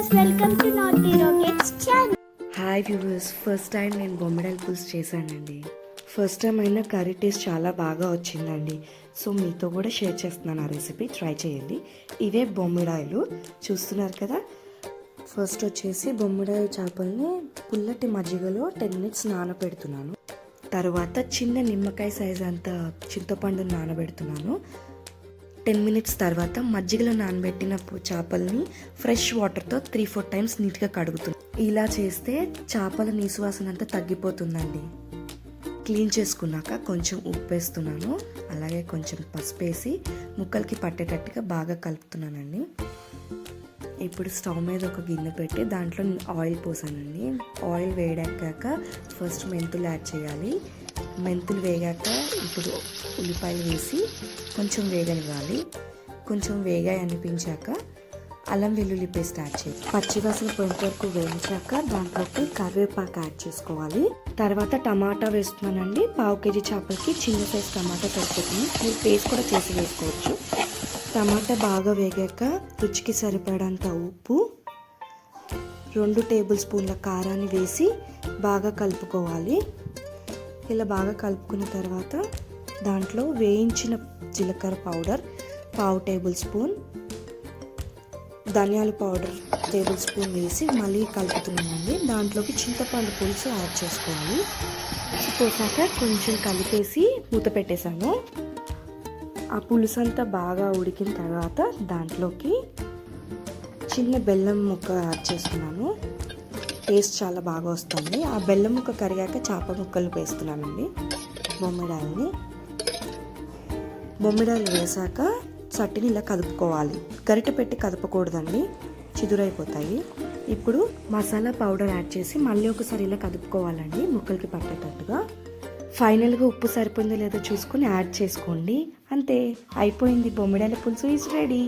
Viewers, welcome to నాటి rockets channel. Hi viewers, first time నేను బొమ్మిడాయల పులుసు చేశానండి. ఫస్ట్ టైం అయినా కర్రీ టేస్ట్ చాలా బాగా వచ్చిందండి. సో మీతో కూడా షేర్ చేస్తున్నాను ఆ రెసిపీ, ట్రై చేయండి. ఇవే బొమ్మిడాయలు చూస్తున్నారు కదా. ఫస్ట్ వచ్చేసి బొమ్మిడాయ చేపల్ని పుల్లటి మజ్జిగలో 10 minutes నానబెడుతున్నాను. తర్వాత చిన్న నిమ్మకాయ సైజ్ అంత చింతపండు నానబెడుతున్నాను. 10 minutes తర్వాత మజ్జిగలో నానబెట్టిన చేపల్ని ఫ్రెష్ వాటర్తో 3-4 times నీట్గా కడుగుతున్నాను. ఇలా చేస్తే చేపల నీసువాసన అంతా తగ్గిపోతుందండి. క్లీన్ చేసుకున్నాక కొంచెం ఉప్పు వేస్తున్నాను, అలాగే కొంచెం పసుపు వేసి ముక్కలకి పట్టేటట్టుగా బాగా కలుపుతున్నానండి. ఇప్పుడు స్టవ్ మీద ఒక గిన్నె పెట్టి దాంట్లో ఆయిల్ పోసానండి. ఆయిల్ వేడాక ఫస్ట్ మెంతులు యాడ్ చేయాలి. మెంతులు వేగాక ఇప్పుడు ఉల్లిపాయలు వేసి కొంచెం వేగనివ్వాలి. కొంచెం వేగాయి అనిపించాక అల్లం వెల్లుల్లి పేస్ట్ యాడ్ చేయాలి. పచ్చివాసన పోయేంత వరకు వేయించాక దాంట్లోకి కరివేపాకు యాడ్ చేసుకోవాలి. తర్వాత టమాటా వేస్తున్నానండి. 1/2 kg చేపలకి చిన్న సైజ్ టమాటా సరిపోతుంది. మీరు పేస్ట్ కూడా చేసి వేసుకోవచ్చు. టమాటా బాగా వేగాక రుచికి సరిపడంత ఉప్పు, 2 tablespoons కారాన్ని వేసి బాగా కలుపుకోవాలి. ఇలా బాగా కలుపుకున్న తర్వాత దాంట్లో వేయించిన జీలకర్ర పౌడర్ 1/2 tablespoon, ధనియాల పౌడర్ 1 tablespoon వేసి మళ్ళీ కలుపుతున్నామండి. దాంట్లోకి చింతపండు పులుసు యాడ్ చేసుకోవాలి. పోసాక కొంచెం కలిపేసి మూత పెట్టేశాను. ఆ పులుసు అంతా బాగా ఉడికిన తర్వాత దాంట్లోకి చిన్న బెల్లం ముక్క యాడ్ చేసుకున్నాను. టేస్ట్ చాలా బాగా వస్తుంది. ఆ బెల్లం ముక్క కరిగాక చేప ముక్కలు వేస్తున్నానండి. బొమ్మిడాయలు వేసాక చట్నీ ఇలా కదుపుకోవాలి. గరిటె పెట్టి కదపకూడదండి, చిదురైపోతాయి. ఇప్పుడు మసాలా పౌడర్ యాడ్ చేసి మళ్ళీ ఒకసారి ఇలా కదుపుకోవాలండి ముక్కలకి పట్టేటట్టుగా. ఫైనల్గా ఉప్పు సరిపోయిందో లేదో చూసుకొని యాడ్ చేసుకోండి. అంతే, అయిపోయింది. బొమ్మిడాయల పులుసు ఈజ్ రెడీ.